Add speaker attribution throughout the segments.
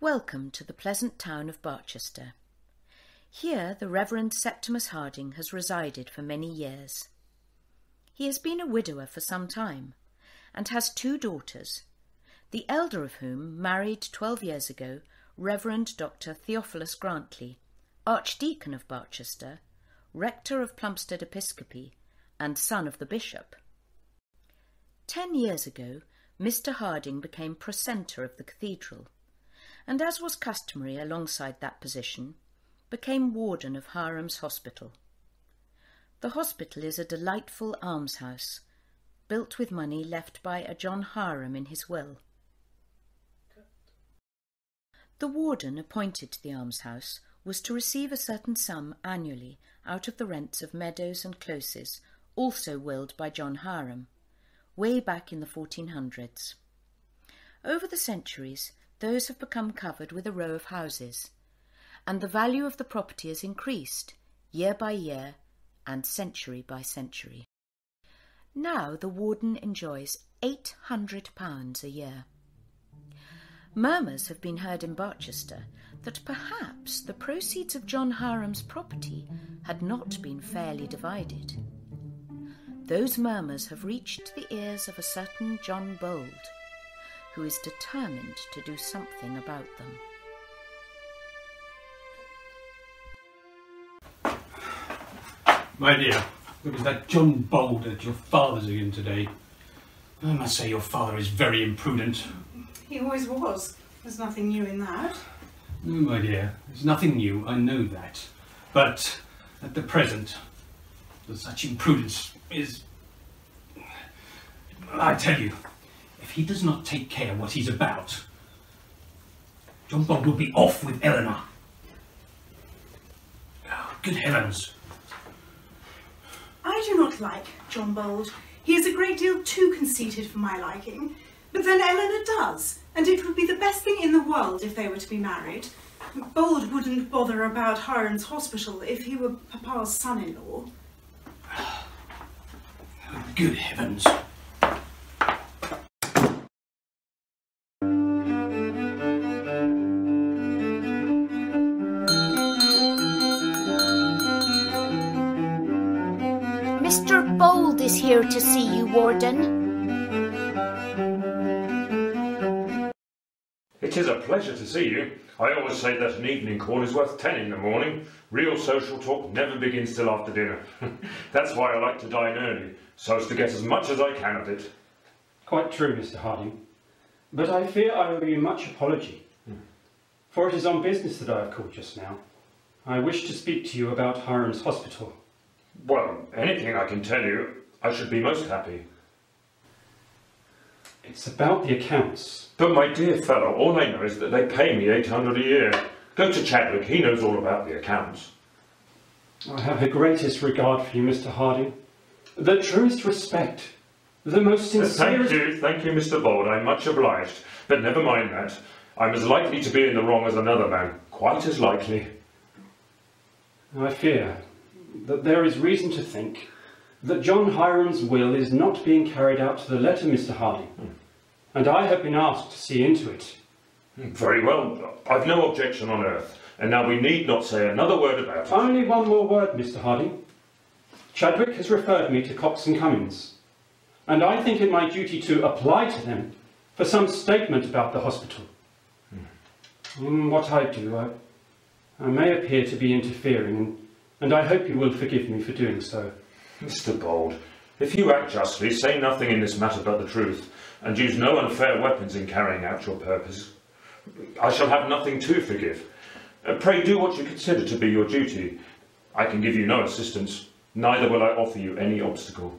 Speaker 1: Welcome to the pleasant town of Barchester. Here the Reverend Septimus Harding has resided for many years. He has been a widower for some time and has 2 daughters, the elder of whom married 12 years ago Reverend Dr. Theophilus Grantly, Archdeacon of Barchester, Rector of Plumstead Episcopi and son of the Bishop. 10 years ago Mr. Harding became precentor of the cathedral, and as was customary alongside that position, became warden of Hiram's Hospital. The hospital is a delightful almshouse, built with money left by a John Hiram in his will. The warden appointed to the almshouse was to receive a certain sum annually out of the rents of meadows and closes, also willed by John Hiram, way back in the 1400s. Over the centuries, those have become covered with a row of houses, and the value of the property has increased year by year and century by century. Now the warden enjoys £800 a year. Murmurs have been heard in Barchester that perhaps the proceeds of John Hiram's property had not been fairly divided. Those murmurs have reached the ears of a certain John Bold, who is determined to do something about them.
Speaker 2: My dear, look at that John Bold at your father's again today. I must say your father is very imprudent.
Speaker 3: He always was. There's nothing new in that.
Speaker 2: No, my dear, there's nothing new, I know that. But at the present, such imprudence is... I tell you, if he does not take care what he's about, John Bold will be off with Eleanor. Oh, good heavens.
Speaker 3: I do not like John Bold. He is a great deal too conceited for my liking. But then Eleanor does, and it would be the best thing in the world if they were to be married. Bold wouldn't bother about Hiram's Hospital if he were Papa's son-in-law.
Speaker 2: Oh, good heavens.
Speaker 1: Mr. Bold is here to see you, Warden.
Speaker 4: It is a pleasure to see you. I always say that an evening call is worth 10 in the morning. Real social talk never begins till after dinner. That's why I like to dine early, so as to get as much as I can of it.
Speaker 5: Quite true, Mr. Harding. But I fear I owe you much apology. For it is on business that I have called just now. I wish to speak to you about Hiram's Hospital.
Speaker 4: Well, anything I can tell you, I should be most happy.
Speaker 5: It's about the accounts.
Speaker 4: But my dear fellow, all I know is that they pay me £800 a year. Go to Chadwick, he knows all about the accounts.
Speaker 5: I have the greatest regard for you, Mr. Harding. The truest respect. The most sincere...
Speaker 4: Thank you, Mr. Bold, I'm much obliged. But never mind that. I'm as likely to be in the wrong as another man. Quite as likely.
Speaker 5: I fear that there is reason to think that John Hiram's will is not being carried out to the letter, Mr. Harding. And I have been asked to see into it.
Speaker 4: Very well. I've no objection on earth. And now we need not say another word about it.
Speaker 5: Only one more word, Mr. Harding. Chadwick has referred me to Cox and Cummins, and I think it my duty to apply to them for some statement about the hospital. In what I do, I may appear to be interfering, and I hope you will forgive me for doing so.
Speaker 4: Mr. Bold, if you act justly, say nothing in this matter but the truth, and use no unfair weapons in carrying out your purpose, I shall have nothing to forgive. Pray do what you consider to be your duty. I can give you no assistance, neither will I offer you any obstacle.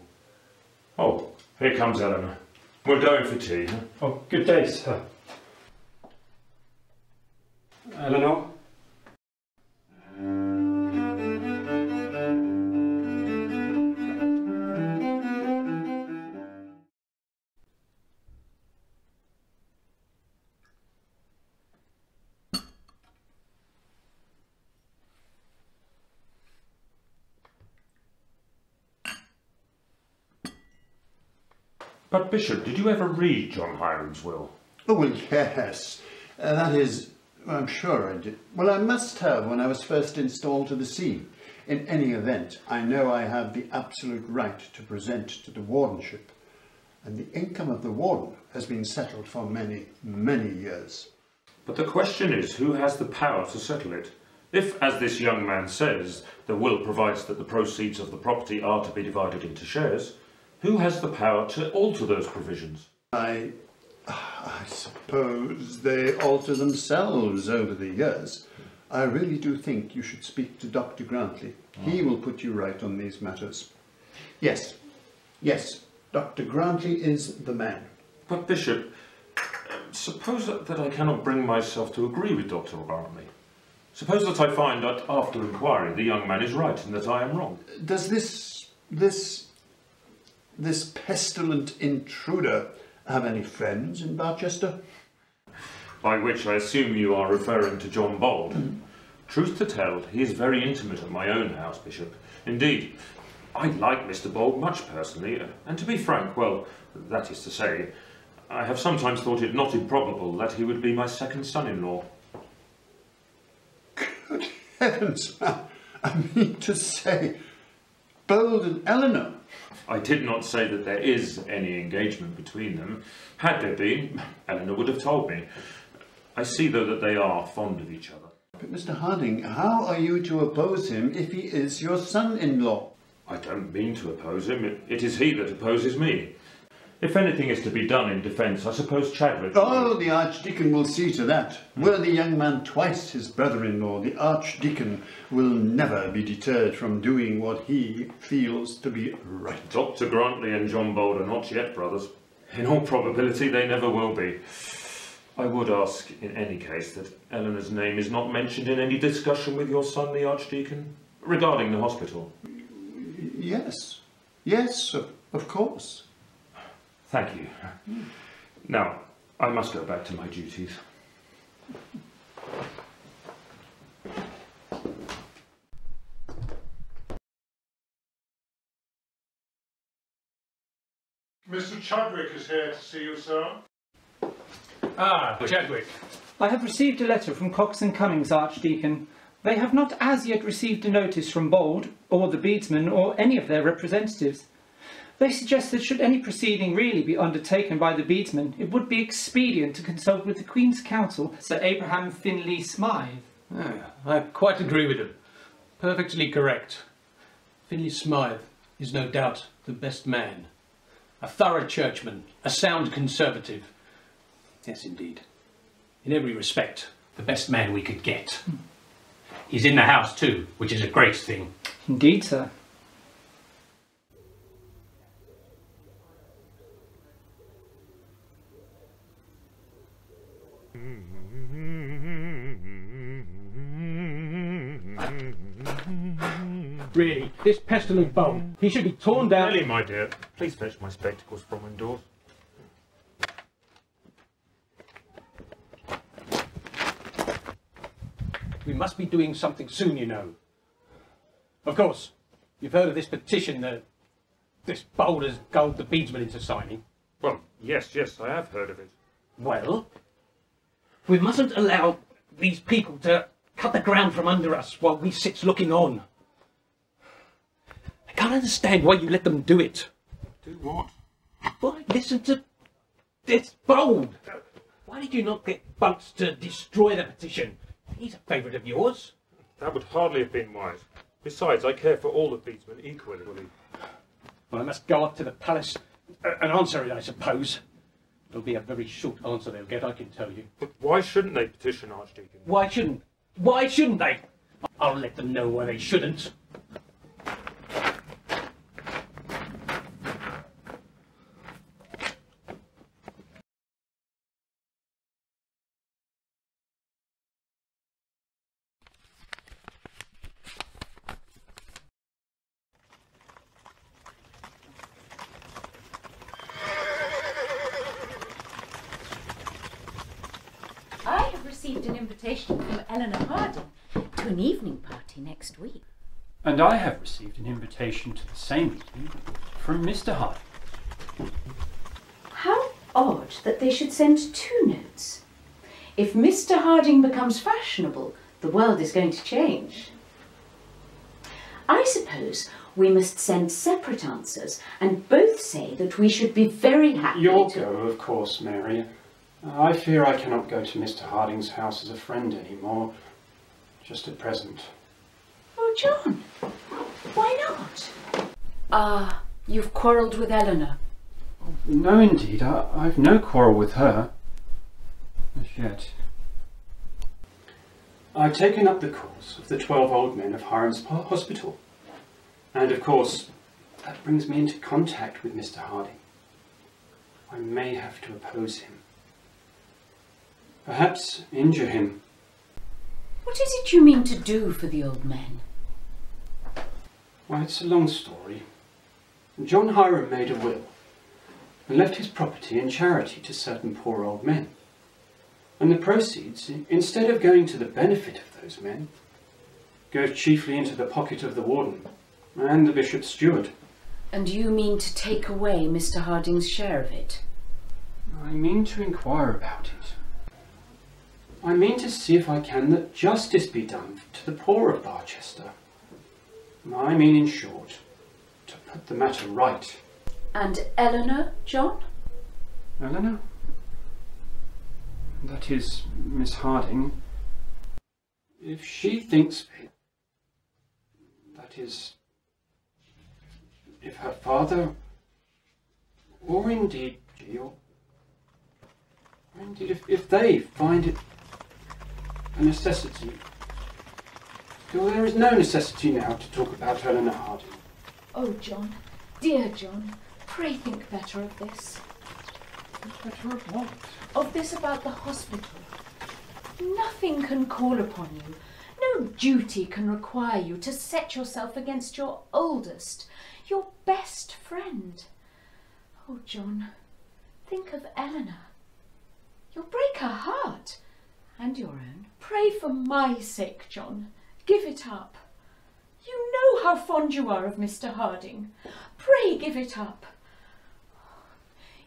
Speaker 4: Oh, here comes Eleanor. We're going for tea. Huh?
Speaker 5: Oh, good day, sir. Eleanor?
Speaker 4: But, Bishop, did you ever read John Hiram's will?
Speaker 6: Oh, well, yes. That is, I'm sure I did. Well, I must have when I was first installed to the see. In any event, I know I have the absolute right to present to the wardenship, and the income of the warden has been settled for many, many years.
Speaker 4: But the question is, who has the power to settle it? If, as this young man says, the will provides that the proceeds of the property are to be divided into shares, who has the power to alter those provisions?
Speaker 6: I suppose they alter themselves over the years. I really do think you should speak to Dr. Grantly. He will put you right on these matters. Yes, Dr. Grantly is the man.
Speaker 4: But, Bishop, suppose that I cannot bring myself to agree with Dr. Grantly. Suppose that I find that, after inquiry, the young man is right and that I am wrong.
Speaker 6: Does this pestilent intruder have any friends in Barchester?
Speaker 4: By which I assume you are referring to John Bold. Truth to tell, he is very intimate at my own house, Bishop. Indeed, I like Mr. Bold much personally, and to be frank, well, that is to say, I have sometimes thought it not improbable that he would be my second son-in-law.
Speaker 6: Good heavens, I mean to say, Bold and Eleanor.
Speaker 4: I did not say that there is any engagement between them. Had there been, Eleanor would have told me. I see, though, that they are fond of each other.
Speaker 6: But Mr. Harding, how are you to oppose him if he is your son-in-law?
Speaker 4: I don't mean to oppose him. It is he that opposes me. If anything is to be done in defence, I suppose Chadwick...
Speaker 6: Oh, the Archdeacon will see to that. Were the young man twice his brother-in-law, the Archdeacon will never be deterred from doing what he feels to be right.
Speaker 4: Dr. Grantly and John Bold are not yet brothers. In all probability, they never will be. I would ask, in any case, that Eleanor's name is not mentioned in any discussion with your son, the Archdeacon, regarding the hospital.
Speaker 6: Yes, of course.
Speaker 4: Thank you. Now, I must go back to my duties.
Speaker 7: Mr. Chadwick is here to see you, sir.
Speaker 2: Ah, Chadwick.
Speaker 8: I have received a letter from Cox and Cummings, Archdeacon. They have not as yet received a notice from Bold, or the bedesmen, or any of their representatives. They suggest that should any proceeding really be undertaken by the bedesmen, it would be expedient to consult with the Queen's Counsel, Sir Abraham Finlay Smythe.
Speaker 2: I quite agree with him. Perfectly correct. Finlay Smythe is no doubt the best man. A thorough churchman, a sound conservative. Yes, indeed. In every respect, the best man we could get. He's in the house too, which is a great thing.
Speaker 8: Indeed, sir.
Speaker 2: Really, this pestilent Bold, he should be torn down.
Speaker 4: Really, my dear, please fetch my spectacles from indoors.
Speaker 2: We must be doing something soon, you know. Of course, you've heard of this petition that this Bold has gulled the bedesmen into signing.
Speaker 4: Well, yes, I have heard of it.
Speaker 2: Well, we mustn't allow these people to cut the ground from under us while we sit looking on. I can't understand why you let them do it.
Speaker 4: Do what?
Speaker 2: Why, listen to this Bold. Why did you not get Bunce to destroy the petition? He's a favourite of yours.
Speaker 4: That would hardly have been wise. Besides, I care for all the bedesmen equally.
Speaker 2: Well, I must go up to the palace and answer it, I suppose. It'll be a very short answer they'll get, I can tell you.
Speaker 4: But why shouldn't they petition, Archdeacon?
Speaker 2: Why shouldn't? Why shouldn't they? I'll let them know why they shouldn't.
Speaker 1: I have received an invitation from Eleanor Harding to an evening party next week.
Speaker 5: And I have received an invitation to the same meeting from Mr. Harding.
Speaker 1: How odd that they should send two notes. If Mr. Harding becomes fashionable, the world is going to change. I suppose we must send separate answers and both say that we should be very happy
Speaker 5: You'll
Speaker 1: to...
Speaker 5: go, of course, Mary. I fear I cannot go to Mr. Harding's house as a friend anymore, just at present.
Speaker 1: Oh, John, why not? Ah, you've quarrelled with Eleanor.
Speaker 5: No, indeed, I've no quarrel with her. As yet. I've taken up the cause of the 12 old men of Hiram's Hospital. And of course, that brings me into contact with Mr. Harding. I may have to oppose him. Perhaps injure him.
Speaker 1: What is it you mean to do for the old men?
Speaker 5: Well, it's a long story. John Hiram made a will and left his property in charity to certain poor old men. And the proceeds, instead of going to the benefit of those men, go chiefly into the pocket of the warden and the bishop's steward.
Speaker 1: And you mean to take away Mr. Harding's share of it?
Speaker 5: I mean to inquire about it. I mean to see if I can that justice be done to the poor of Barchester. I mean, in short, to put the matter right.
Speaker 1: And Eleanor, John?
Speaker 5: Eleanor? That is, Miss Harding. If she thinks fit, that is, if her father, or indeed Jill, or indeed if they find it a necessity. Still, there is no necessity now to talk about Eleanor Harding.
Speaker 1: Oh, John, dear John, pray think better of this.
Speaker 5: Better of what?
Speaker 1: Of this about the hospital. Nothing can call upon you. No duty can require you to set yourself against your oldest, your best friend. Oh, John, think of Eleanor. You'll break her heart, and your own. Pray for my sake, John. Give it up. You know how fond you are of Mr. Harding. Pray give it up.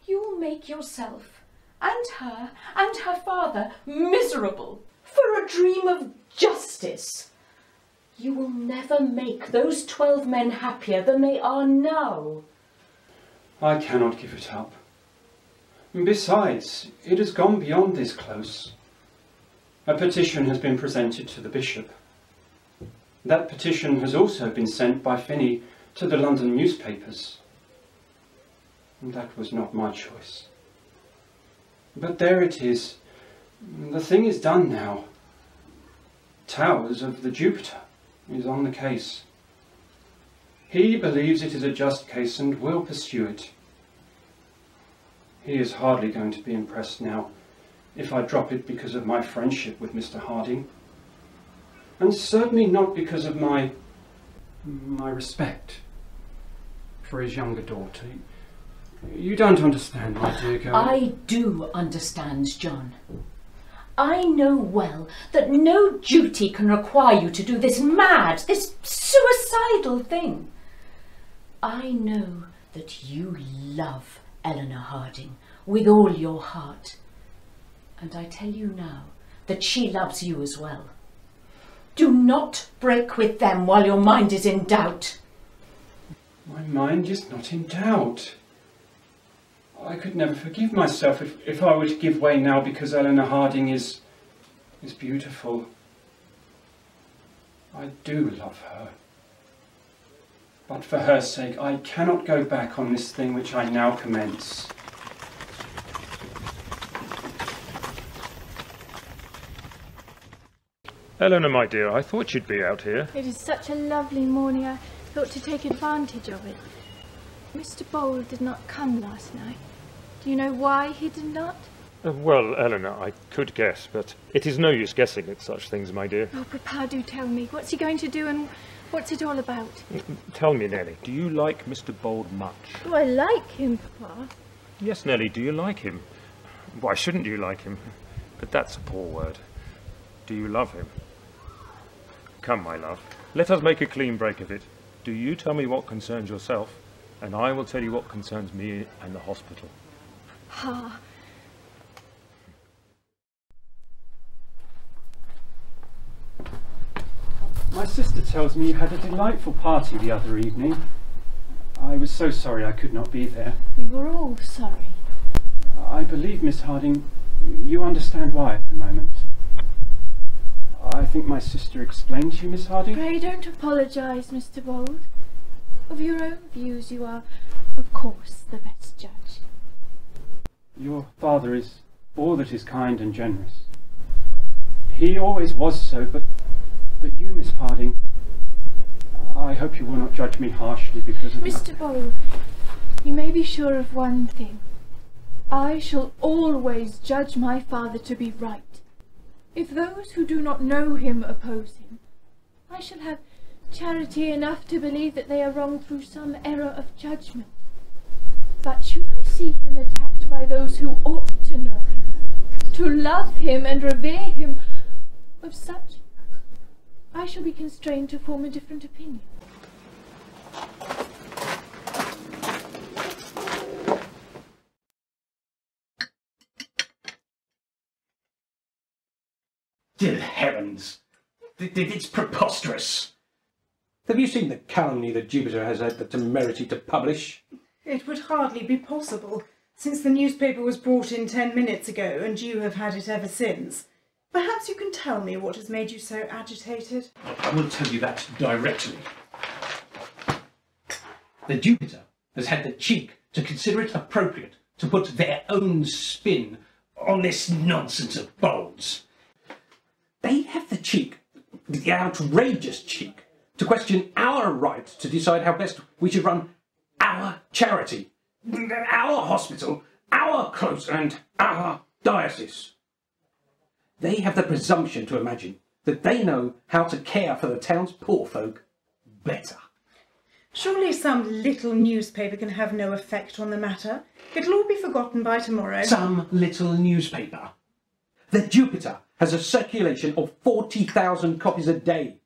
Speaker 1: You'll make yourself and her father miserable for a dream of justice. You will never make those 12 men happier than they are now.
Speaker 5: I cannot give it up. Besides, it has gone beyond this close. A petition has been presented to the bishop. That petition has also been sent by Finney to the London newspapers. And that was not my choice. But there it is. The thing is done now. Towers of the Jupiter is on the case. He believes it is a just case and will pursue it. He is hardly going to be impressed now if I drop it because of my friendship with Mr. Harding. And certainly not because of my respect for his younger daughter. You don't understand, my dear girl.
Speaker 1: I do understand, John. I know well that no duty can require you to do this mad, this suicidal thing. I know that you love Eleanor Harding with all your heart. And I tell you now that she loves you as well. Do not break with them while your mind is in doubt.
Speaker 5: My mind is not in doubt. I could never forgive myself if I were to give way now because Eleanor Harding is beautiful. I do love her. But for her sake, I cannot go back on this thing which I now commence.
Speaker 4: Eleanor, my dear, I thought you'd be out here.
Speaker 9: It is such a lovely morning, I thought to take advantage of it. Mr. Bold did not come last night. Do you know why he did not?
Speaker 4: Well, Eleanor, I could guess, but it is no use guessing at such things, my dear.
Speaker 9: Oh, Papa, do tell me. What's he going to do and what's it all about?
Speaker 4: Tell me, Nelly, do you like Mr. Bold much?
Speaker 9: Oh, I like him, Papa.
Speaker 4: Yes, Nelly, do you like him? Why shouldn't you like him? But that's a poor word. Do you love him? Come, my love, let us make a clean break of it. Do you tell me what concerns yourself, and I will tell you what concerns me and the hospital.
Speaker 9: Ah.
Speaker 5: My sister tells me you had a delightful party the other evening. I was so sorry I could not be there.
Speaker 9: We were all sorry.
Speaker 5: I believe, Miss Harding, you understand why at the moment. I think my sister explained to you, Miss Harding.
Speaker 9: Pray don't apologise, Mr. Bold. Of your own views you are, of course, the best judge.
Speaker 5: Your father is all that is kind and generous. He always was so, but you, Miss Harding, I hope you will not judge me harshly because of
Speaker 9: Mr. Bold, you may be sure of one thing. I shall always judge my father to be right. If those who do not know him oppose him, I shall have charity enough to believe that they are wrong through some error of judgment. But should I see him attacked by those who ought to know him, to love him and revere him, of such, I shall be constrained to form a different opinion.
Speaker 2: Dear heavens! It's preposterous! Have you seen the calumny that Jupiter has had the temerity to publish?
Speaker 3: It would hardly be possible, since the newspaper was brought in 10 minutes ago and you have had it ever since. Perhaps you can tell me what has made you so agitated?
Speaker 2: I will tell you that directly. The Jupiter has had the cheek to consider it appropriate to put their own spin on this nonsense of Bold's. They have the cheek, the outrageous cheek, to question our right to decide how best we should run our charity, our hospital, our close and our diocese. They have the presumption to imagine that they know how to care for the town's poor folk better.
Speaker 3: Surely some little newspaper can have no effect on the matter. It'll all be forgotten by tomorrow.
Speaker 2: Some little newspaper. The Jupiter has a circulation of 40,000 copies a day.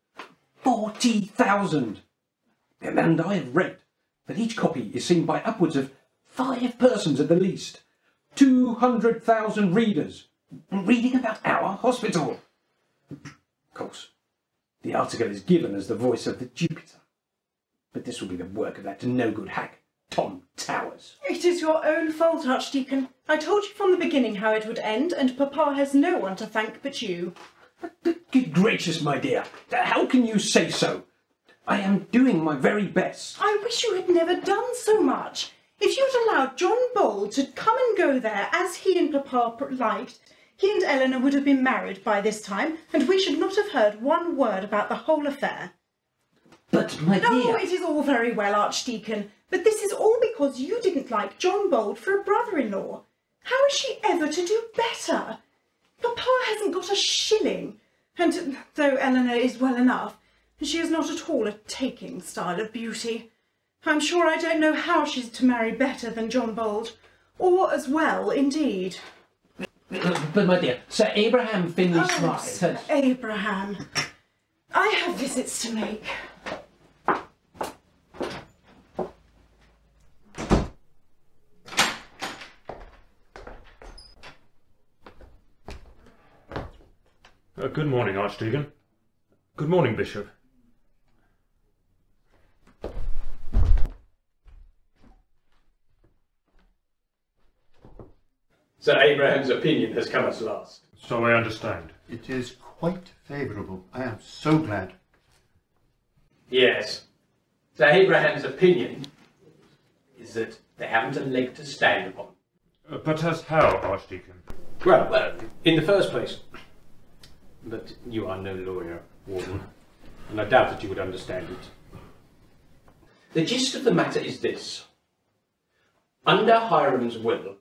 Speaker 2: 40,000! And I have read that each copy is seen by upwards of 5 persons at the least. 200,000 readers reading about our hospital. Of course, the article is given as the voice of the Jupiter. But this will be the work of that no-good hack, Tom Towers.
Speaker 3: It is your own fault, Archdeacon. I told you from the beginning how it would end, and Papa has no one to thank but you.
Speaker 2: Good gracious, my dear, how can you say so? I am doing my very best.
Speaker 3: I wish you had never done so much. If you'd allowed John Bold to come and go there as he and Papa liked, he and Eleanor would have been married by this time, and we should not have heard one word about the whole affair.
Speaker 2: But, my dear...
Speaker 3: Oh, it is all very well, Archdeacon, but this is all because you didn't like John Bold for a brother-in-law. How is she ever to do better? Papa hasn't got a shilling, and though Eleanor is well enough, she is not at all a taking style of beauty. I'm sure I don't know how she's to marry better than John Bold, or as well, indeed.
Speaker 2: But, my dear, Sir Abraham Finley Smythe...
Speaker 3: Sir Abraham. I have visits to make.
Speaker 4: Good morning, Archdeacon. Good morning, Bishop.
Speaker 2: Sir Abraham's opinion has come at last.
Speaker 4: So I understand.
Speaker 6: It is quite favourable. I am so glad.
Speaker 2: Yes. Sir Abraham's opinion is that they haven't a leg to stand upon.
Speaker 4: But as how, Archdeacon?
Speaker 2: Well, in the first place... But you are no lawyer, Warden, and I doubt that you would understand it. The gist of the matter is this. Under Hiram's will,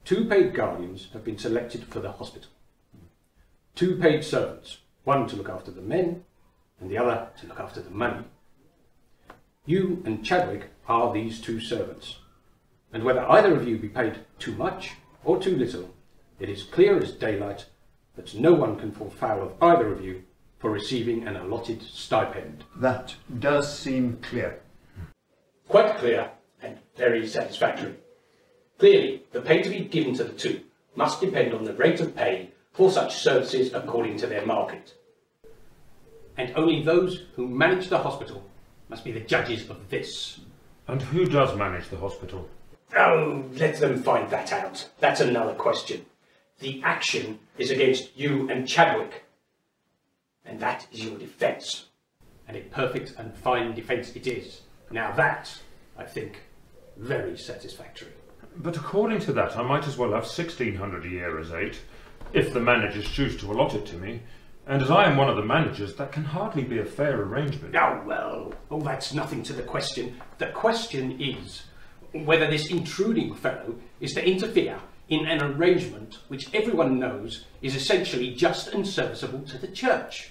Speaker 2: 2 paid guardians have been selected for the hospital. 2 paid servants, one to look after the men, and the other to look after the money. You and Chadwick are these 2 servants, and whether either of you be paid too much or too little, it is clear as daylight that no one can fall foul of either of you for receiving an allotted stipend.
Speaker 6: That does seem clear.
Speaker 2: Quite clear and very satisfactory. Clearly, the pay to be given to the 2 must depend on the rate of pay for such services according to their market. and only those who manage the hospital must be the judges of this.
Speaker 4: And who does manage the hospital?
Speaker 2: Oh, let them find that out. That's another question. The action is against you and Chadwick, and that is your defence. And a perfect and fine defence it is. Now that, I think, very satisfactory.
Speaker 4: But according to that, I might as well have 1,600 a year as 8, if the managers choose to allot it to me. And as I am one of the managers, that can hardly be a fair arrangement.
Speaker 2: Oh, well, that's nothing to the question. The question is whether this intruding fellow is to interfere in an arrangement which everyone knows is essentially just and serviceable to the church.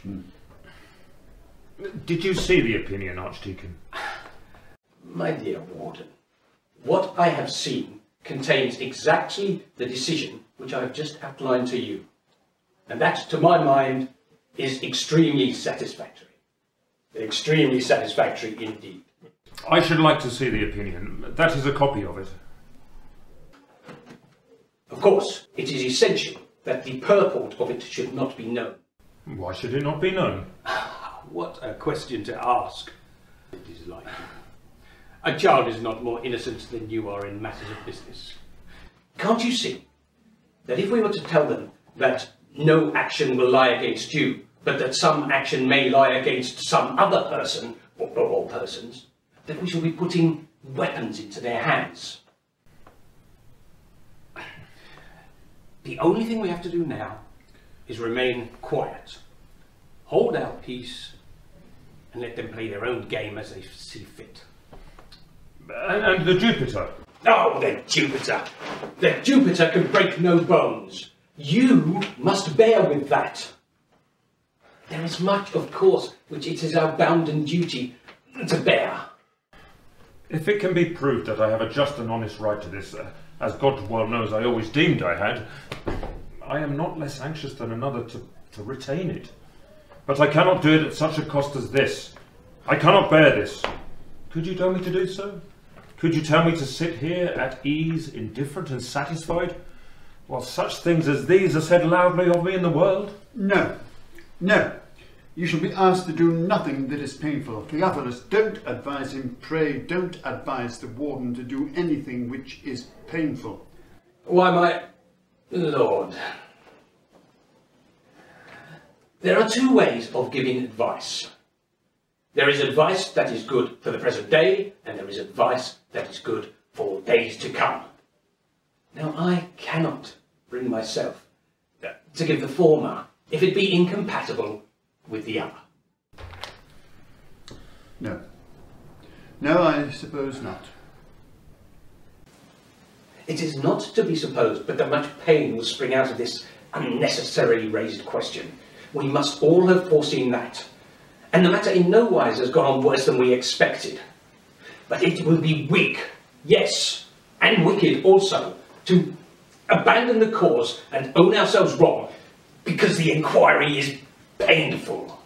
Speaker 4: Did you see the opinion, Archdeacon?
Speaker 2: My dear Warden, what I have seen contains exactly the decision which I have just outlined to you. And that, to my mind, is extremely satisfactory. Extremely satisfactory indeed.
Speaker 4: I should like to see the opinion. That is a copy of it.
Speaker 2: Of course, it is essential that the purport of it should not be known.
Speaker 4: Why should it not be known?
Speaker 2: What a question to ask. It is like a child is not more innocent than you are in matters of business. Can't you see that if we were to tell them that no action will lie against you, but that some action may lie against some other person, or all persons, that we shall be putting weapons into their hands? The only thing we have to do now is remain quiet, hold our peace, and let them play their own game as they see fit.
Speaker 4: And the Jupiter?
Speaker 2: Oh, the Jupiter! The Jupiter can break no bones. You must bear with that. There is much, of course, which it is our bounden duty to bear.
Speaker 4: If it can be proved that I have a just and honest right to this, as God well knows I always deemed I had, I am not less anxious than another to retain it. But I cannot do it at such a cost as this. I cannot bear this. Could you tell me to do so? Could you tell me to sit here at ease, indifferent and satisfied, while such things as these are said loudly of me in the world?
Speaker 6: No, no. You shall be asked to do nothing that is painful. Theophilus, don't advise him. Pray, don't advise the warden to do anything which is painful.
Speaker 2: Why, my lord, there are two ways of giving advice. There is advice that is good for the present day, and there is advice that is good for days to come. Now, I cannot bring myself to give the former if it be incompatible with the other.
Speaker 6: No. No, I suppose not.
Speaker 2: It is not to be supposed but that much pain will spring out of this unnecessarily raised question. We must all have foreseen that. And the matter in no wise has gone on worse than we expected. But it will be weak, yes, and wicked also, to abandon the cause and own ourselves wrong because the inquiry is painful.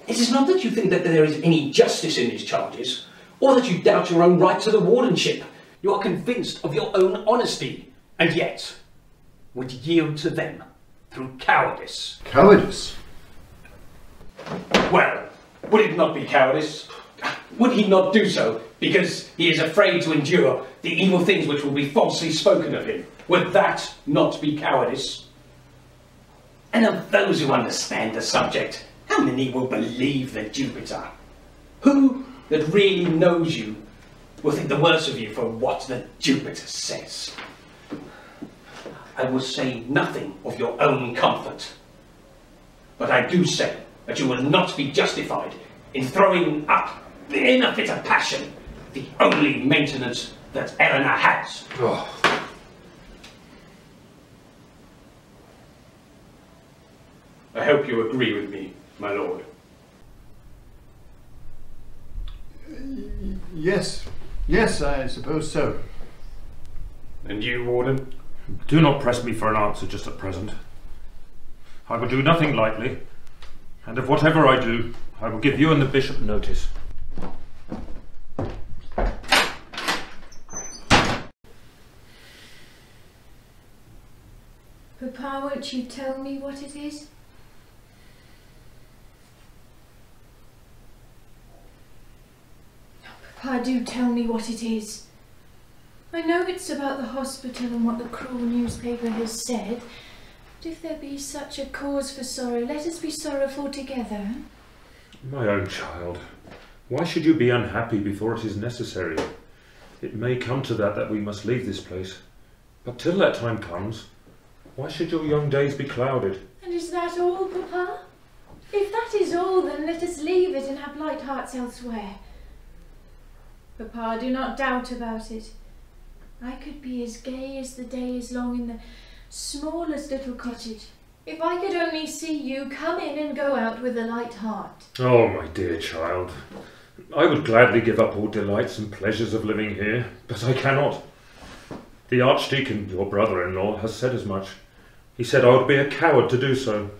Speaker 2: It is not that you think that there is any justice in these charges, or that you doubt your own right to the wardenship. You are convinced of your own honesty, and yet would yield to them through cowardice.
Speaker 6: Cowardice?
Speaker 2: Well, would it not be cowardice? Would he not do so because he is afraid to endure the evil things which will be falsely spoken of him? Would that not be cowardice? And of those who understand the subject, how many will believe the Jupiter? Who that really knows you will think the worse of you for what the Jupiter says? I will say nothing of your own comfort, but I do say that you will not be justified in throwing up, in a fit of passion, the only maintenance that Eleanor has.
Speaker 4: Oh.
Speaker 2: I hope you agree with me, my lord.
Speaker 6: Yes, yes, I suppose so.
Speaker 2: And you, Warden?
Speaker 4: Do not press me for an answer just at present. I will do nothing lightly, and of whatever I do, I will give you and the bishop notice.
Speaker 9: Papa, won't you tell me what it is? Papa, do tell me what it is. I know it's about the hospital and what the cruel newspaper has said, but if there be such a cause for sorrow, let us be sorrowful together.
Speaker 4: My own child, why should you be unhappy before it is necessary? It may come to that we must leave this place. But till that time comes, why should your young days be clouded?
Speaker 9: And is that all, Papa? If that is all, then let us leave it and have light hearts elsewhere. Papa, do not doubt about it. I could be as gay as the day is long in the smallest little cottage, if I could only see you come in and go out with a light heart.
Speaker 4: Oh, my dear child, I would gladly give up all delights and pleasures of living here, but I cannot. The Archdeacon, your brother-in-law, has said as much. He said I would be a coward to do so.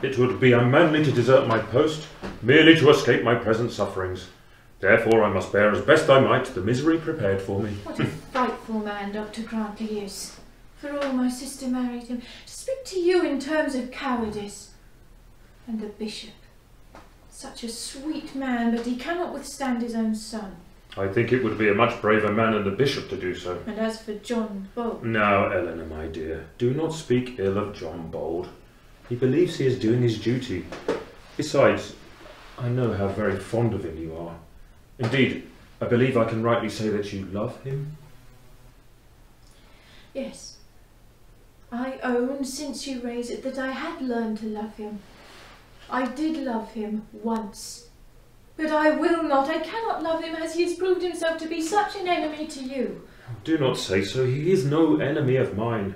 Speaker 4: It would be unmanly to desert my post, merely to escape my present sufferings. Therefore I must bear as best I might the misery prepared for me.
Speaker 9: What a frightful man Dr. Grantly is. For all my sister married him, to speak to you in terms of cowardice. And the bishop. Such a sweet man, but he cannot withstand his own son.
Speaker 4: I think it would be a much braver man than the bishop to do so.
Speaker 9: And as for John Bold...
Speaker 4: Now, Eleanor, my dear, do not speak ill of John Bold. He believes he is doing his duty. Besides, I know how very fond of him you are. Indeed, I believe I can rightly say that you love him.
Speaker 9: Yes. I own, since you raise it, that I had learned to love him. I did love him once. But I will not, I cannot love him as he has proved himself to be such an enemy to you.
Speaker 4: Do not say so. He is no enemy of mine.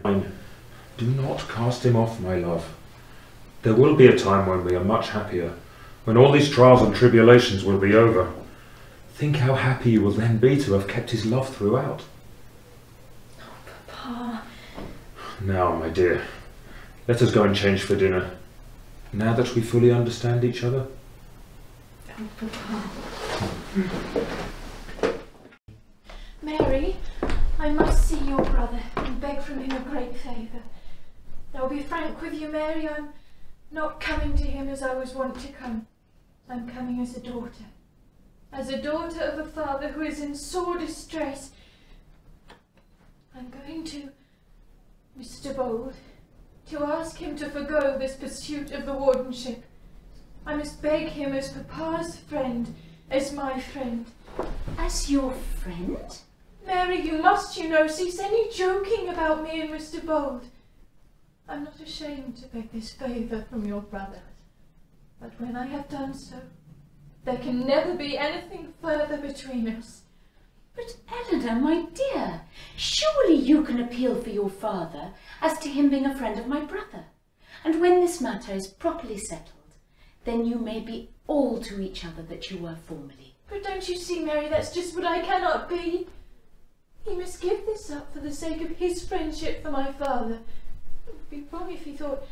Speaker 4: Do not cast him off, my love. There will be a time when we are much happier, when all these trials and tribulations will be over. Think how happy you will then be to have kept his love throughout.
Speaker 9: Oh, Papa.
Speaker 4: Now, my dear, let us go and change for dinner, now that we fully understand each other.
Speaker 9: Oh, Papa. Mary, I must see your brother and beg from him a great favour. I'll be frank with you, Mary, I'm not coming to him as I was wont to come. I'm coming as a daughter. As a daughter of a father who is in sore distress. I'm going to Mr. Bold to ask him to forgo this pursuit of the wardenship. I must beg him as Papa's friend, as my friend.
Speaker 1: As your friend?
Speaker 9: Mary, you must, you know, cease any joking about me and Mr. Bold. I'm not ashamed to beg this favour from your brother. But when I have done so, there can never be anything further between us.
Speaker 1: But Eleanor, my dear, surely you can appeal for your father as to him being a friend of my brother. And when this matter is properly settled, then you may be all to each other that you were formerly.
Speaker 9: But don't you see, Mary, that's just what I cannot be. He must give this up for the sake of his friendship for my father. It would be wrong if he thought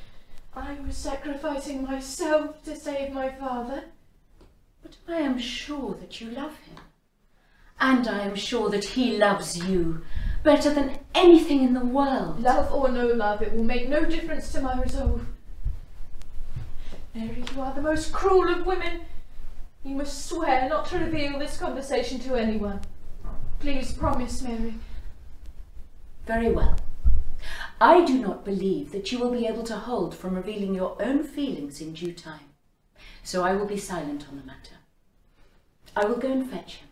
Speaker 9: I was sacrificing myself to save my father.
Speaker 1: But I am sure that you love him. And I am sure that he loves you better than anything in the world.
Speaker 9: Love or no love, it will make no difference to my resolve. Mary, you are the most cruel of women. You must swear not to reveal this conversation to anyone. Please promise, Mary.
Speaker 1: Very well. I do not believe that you will be able to hold from revealing your own feelings in due time. So I will be silent on the matter. I will go and fetch him.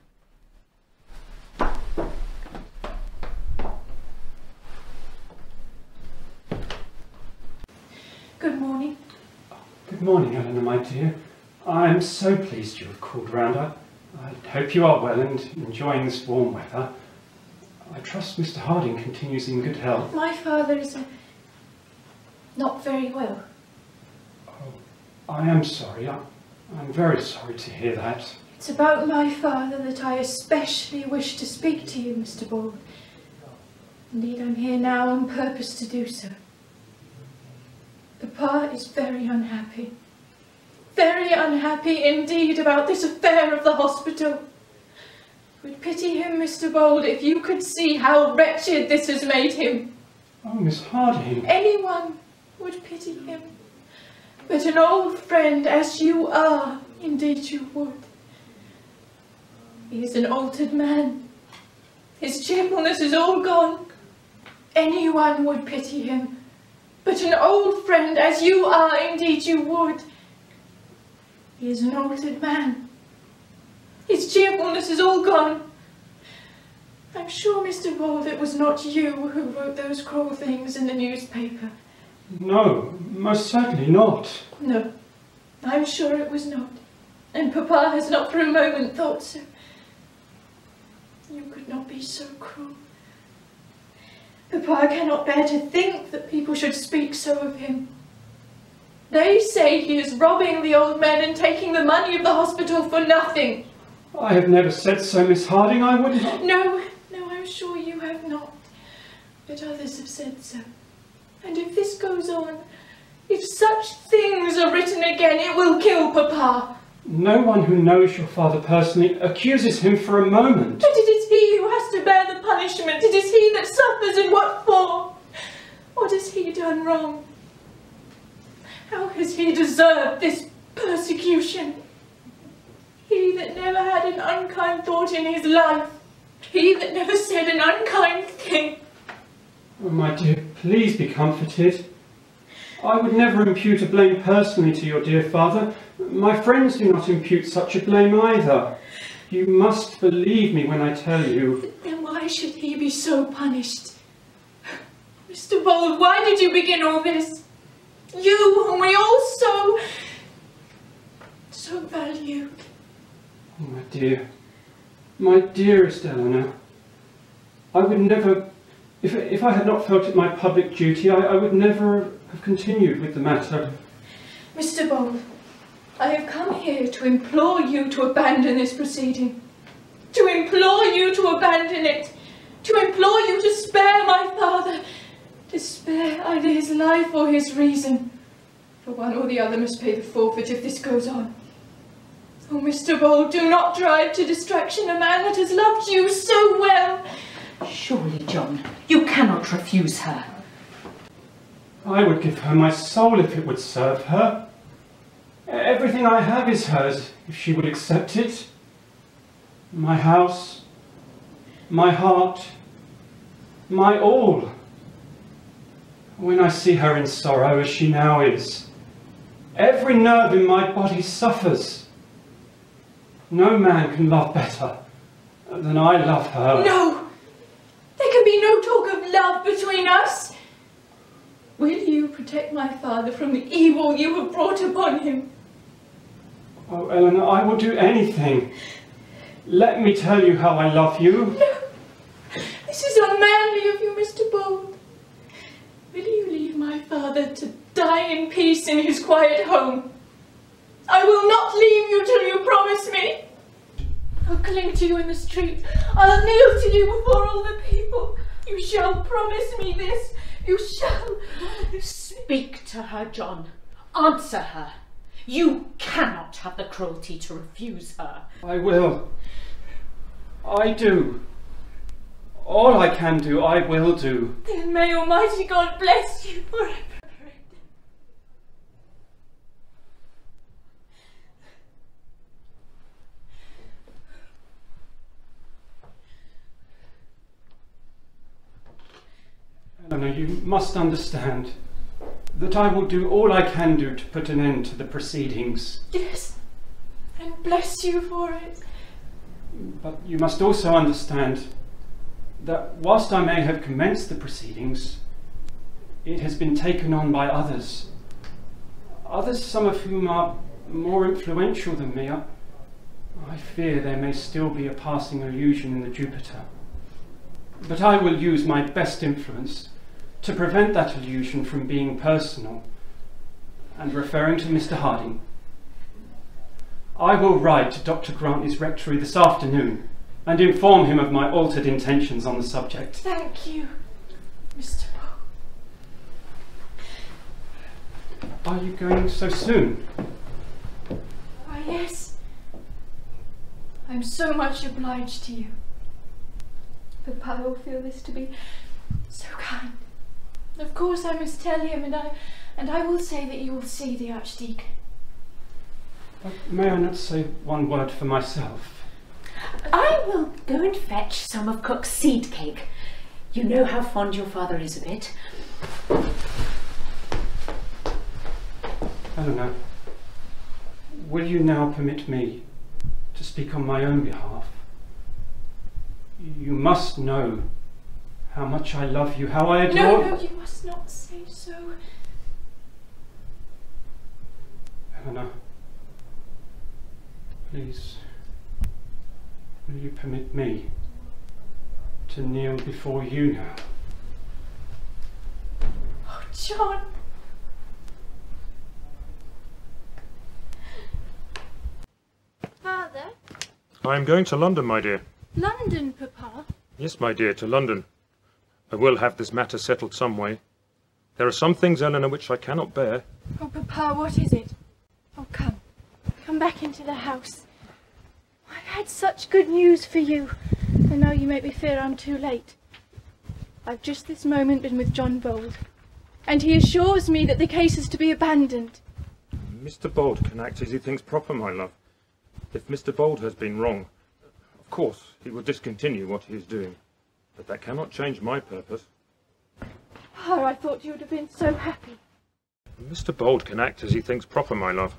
Speaker 9: Good morning.
Speaker 5: Good morning, Eleanor, my dear. I am so pleased you have called round. I hope you are well and enjoying this warm weather. I trust Mr. Harding continues in good health.
Speaker 9: My father is not very well.
Speaker 5: Oh, I am sorry. I'm very sorry to hear that.
Speaker 9: It's about my father that I especially wish to speak to you, Mr. Bold. Indeed, I'm here now on purpose to do so. Papa is very unhappy. Very unhappy indeed about this affair of the hospital. Would pity him, Mr. Bold, if you could see how wretched this has made him.
Speaker 5: Oh, Miss Harding.
Speaker 9: Anyone would pity him. But an old friend as you are, indeed you would. He is an altered man. His cheerfulness is all gone. Anyone would pity him, but an old friend, as you are, indeed you would. He is an altered man. His cheerfulness is all gone. I'm sure, Mr. Bold, it was not you who wrote those cruel things in the newspaper.
Speaker 5: No, most certainly not.
Speaker 9: No, I'm sure it was not. And Papa has not for a moment thought so. You could not be so cruel. Papa cannot bear to think that people should speak so of him. They say he is robbing the old men and taking the money of the hospital for nothing.
Speaker 5: I have never said so, Miss Harding. I would not...
Speaker 9: No, I'm sure you have not. But others have said so. And if this goes on, if such things are written again, it will kill Papa.
Speaker 5: No one who knows your father personally accuses him for a moment.
Speaker 9: But it is he who has to bear the punishment. It is he that suffers, and what for? What has he done wrong? How has he deserved this persecution? He that never had an unkind thought in his life. He that never said an unkind thing.
Speaker 5: Oh, my dear, please be comforted. I would never impute a blame personally to your dear father. My friends do not impute such a blame either. You must believe me when I tell you.
Speaker 9: Then why should he be so punished? Mr. Bold, why did you begin all this? You, whom we all so valued.
Speaker 5: Oh, my dear, my dearest Eleanor, I would never, if I had not felt it my public duty, I would never have continued with the matter.
Speaker 9: Mr. Bold, I have come here to implore you to abandon this proceeding, to implore you to abandon it, to implore you to spare my father, to spare either his life or his reason, for one or the other must pay the forfeit if this goes on. Oh, Mr. Bold, do not drive to distraction a man that has loved you so well.
Speaker 1: Surely, John, you cannot refuse her.
Speaker 5: I would give her my soul if it would serve her. Everything I have is hers, if she would accept it. My house, my heart, my all. When I see her in sorrow, as she now is, every nerve in my body suffers. No man can love better than I love her.
Speaker 9: No! There can be no talk of love between us. Will you protect my father from the evil you have brought upon him?
Speaker 5: Oh, Eleanor, I will do anything. Let me tell you how I love you.
Speaker 9: No! This is unmanly of you, Mr. Bold. Will you leave my father to die in peace in his quiet home? I will not leave you till you promise me. I'll cling to you in the street. I'll kneel to you before all the people. You shall promise me this. You shall.
Speaker 1: Speak to her, John. Answer her. You cannot have the cruelty to refuse her.
Speaker 5: I will. I do. All I can do, I will do.
Speaker 9: Then may Almighty God bless you forever.
Speaker 5: Eleanor, you must understand that I will do all I can do to put an end to the proceedings.
Speaker 9: Yes, and bless you for it.
Speaker 5: But you must also understand that whilst I may have commenced the proceedings, it has been taken on by others. Others, some of whom are more influential than me. I fear there may still be a passing illusion in the Jupiter. But I will use my best influence to prevent that illusion from being personal. And referring to Mr. Harding, I will write to Dr. Grantly's rectory this afternoon and inform him of my altered intentions on the subject.
Speaker 9: Thank you, Mr. Bold.
Speaker 5: Are you going so soon?
Speaker 9: Why, yes. I'm so much obliged to you. Papa will feel this to be so kind. Of course I must tell him, and I will say that you will see the Archdeacon.
Speaker 5: But may I not say one word for myself?
Speaker 1: I will go and fetch some of Cook's seed cake. You know how fond your father is of it.
Speaker 5: Eleanor, will you now permit me to speak on my own behalf? You must know how much I love you, how I adore...
Speaker 9: No, you must not say so.
Speaker 5: Eleanor, please, will you permit me to kneel before you now?
Speaker 9: Oh, John! Father?
Speaker 4: I am going to London, my dear.
Speaker 9: London, Papa?
Speaker 4: Yes, my dear, to London. I will have this matter settled some way. There are some things, Eleanor, which I cannot bear.
Speaker 9: Oh, Papa, what is it? Oh, come. Come back into the house. I've had such good news for you, and now you make me fear I'm too late. I've just this moment been with John Bold, and he assures me that the case is to be abandoned.
Speaker 4: Mr. Bold can act as he thinks proper, my love. If Mr. Bold has been wrong, of course he will discontinue what he is doing. But that cannot change my purpose.
Speaker 9: Oh, I thought you would have been so happy.
Speaker 4: Mr. Bold can act as he thinks proper, my love.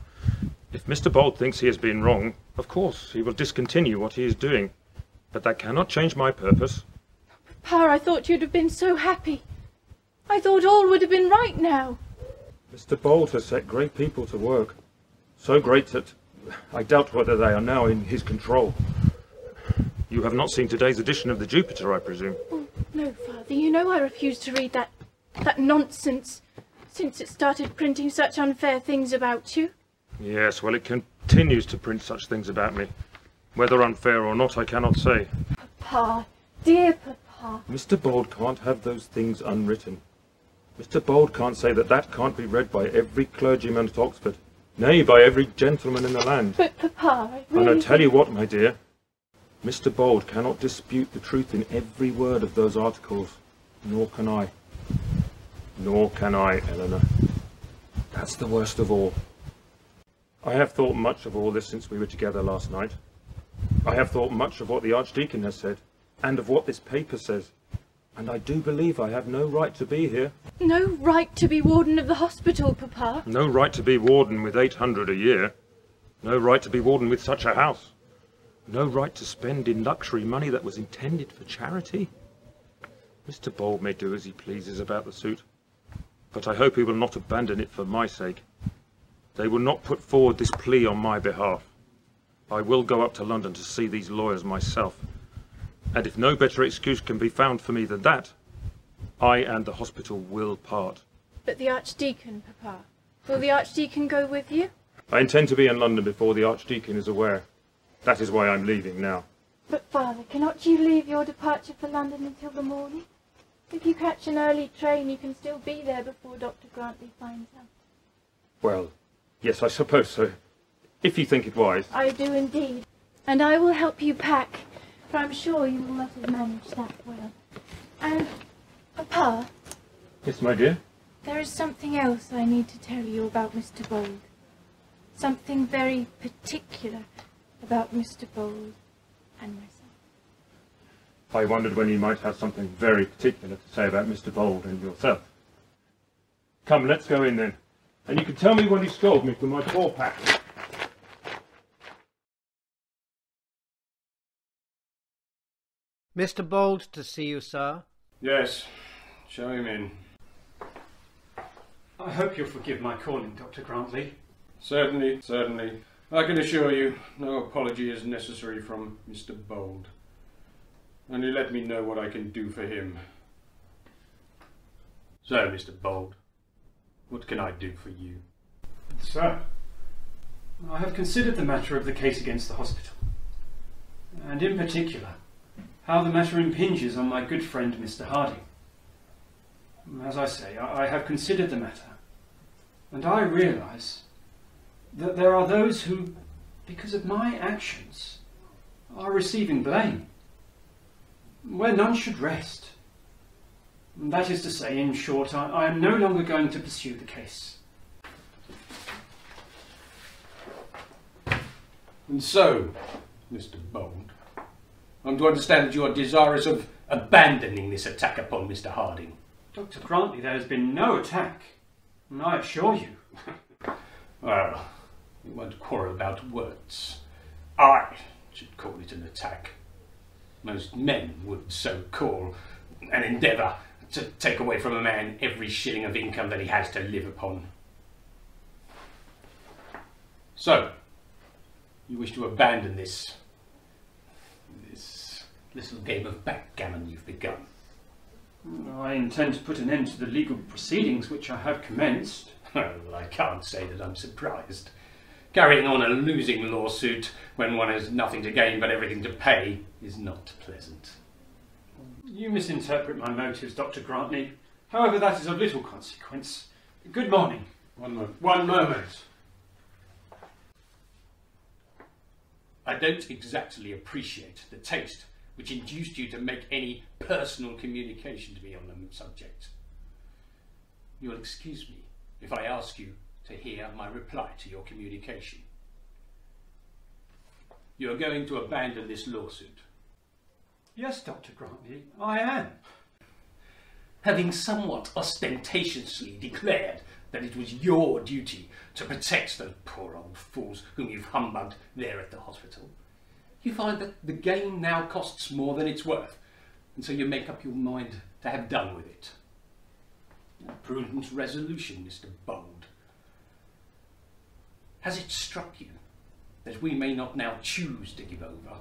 Speaker 4: If Mr. Bold thinks he has been wrong, of course he will discontinue what he is doing. But that cannot change my purpose.
Speaker 9: Papa, I thought you'd have been so happy. I thought all would have been right now.
Speaker 4: Mr. Bold has set great people to work. So great that I doubt whether they are now in his control. You have not seen today's edition of the Jupiter, I presume?
Speaker 9: Oh, no, Father. You know I refused to read that nonsense since it started printing such unfair things about you.
Speaker 4: Yes, well, it continues to print such things about me. Whether unfair or not, I cannot say.
Speaker 9: Papa, dear Papa.
Speaker 4: Mr. Bold can't have those things unwritten. Mr. Bold can't say that that can't be read by every clergyman at Oxford. Nay, by every gentleman in the land.
Speaker 9: But, Papa, I really...
Speaker 4: And I tell you what, my dear. Mr. Bold cannot dispute the truth in every word of those articles. Nor can I. Nor can I, Eleanor. That's the worst of all. I have thought much of all this since we were together last night. I have thought much of what the Archdeacon has said, and of what this paper says. And I do believe I have no right to be here.
Speaker 9: No right to be warden of the hospital, Papa?
Speaker 4: No right to be warden with 800 a year. No right to be warden with such a house. No right to spend in luxury money that was intended for charity. Mr. Bold may do as he pleases about the suit, but I hope he will not abandon it for my sake. They will not put forward this plea on my behalf. I will go up to London to see these lawyers myself, and if no better excuse can be found for me than that, I and the hospital will part.
Speaker 9: But the Archdeacon, Papa? Will the Archdeacon go with you?
Speaker 4: I intend to be in London before the Archdeacon is aware. That is why I'm leaving now.
Speaker 9: But, Father, cannot you leave your departure for London until the morning? If you catch an early train, you can still be there before Dr. Grantly finds out.
Speaker 4: Well, yes, I suppose so. If you think it wise.
Speaker 9: I do indeed. And I will help you pack, for I'm sure you will not have managed that well. And, Papa?
Speaker 4: Yes, my dear?
Speaker 9: There is something else I need to tell you about Mr. Bold. Something very particular about Mr. Bold and myself.
Speaker 4: I wondered when you might have something very particular to say about Mr. Bold and yourself. Come, let's go in then. And you can tell me when you scold me for my poor pack.
Speaker 10: Mr. Bold to see you, sir.
Speaker 5: Yes, show him in. I hope you'll forgive my calling, Dr. Grantly.
Speaker 2: Certainly, certainly. I can assure you, no apology is necessary from Mr. Bold. Only let me know what I can do for him. So, Mr. Bold, what can I do for you?
Speaker 5: Sir, I have considered the matter of the case against the hospital, and in particular, how the matter impinges on my good friend Mr. Harding. As I say, I have considered the matter, and I realise that there are those who, because of my actions, are receiving blame, where none should rest. That is to say, in short, I am no longer going to pursue the case.
Speaker 2: And so, Mr. Bold, I'm to understand that you are desirous of abandoning this attack upon Mr. Harding.
Speaker 5: Dr. Grantly, there has been no attack, and I assure you.
Speaker 2: Well, we won't quarrel about words. I should call it an attack. Most men would so call an endeavour to take away from a man every shilling of income that he has to live upon. So, you wish to abandon this little game of backgammon you've begun?
Speaker 5: I intend to put an end to the legal proceedings which I have commenced.
Speaker 2: Well, I can't say that I'm surprised. Carrying on a losing lawsuit when one has nothing to gain but everything to pay is not pleasant.
Speaker 5: You misinterpret my motives, Dr. Grantly. However, that is of little consequence. Good morning.
Speaker 2: One moment. I don't exactly appreciate the taste which induced you to make any personal communication to me on the subject. You'll excuse me if I ask you to hear my reply to your communication. You are going to abandon this lawsuit.
Speaker 5: Yes, Dr. Grantly, I am.
Speaker 2: Having somewhat ostentatiously declared that it was your duty to protect those poor old fools whom you've humbugged there at the hospital, you find that the gain now costs more than it's worth, and so you make up your mind to have done with it. A prudent resolution, Mr. Bold. Has it struck you that we may not now choose to give over?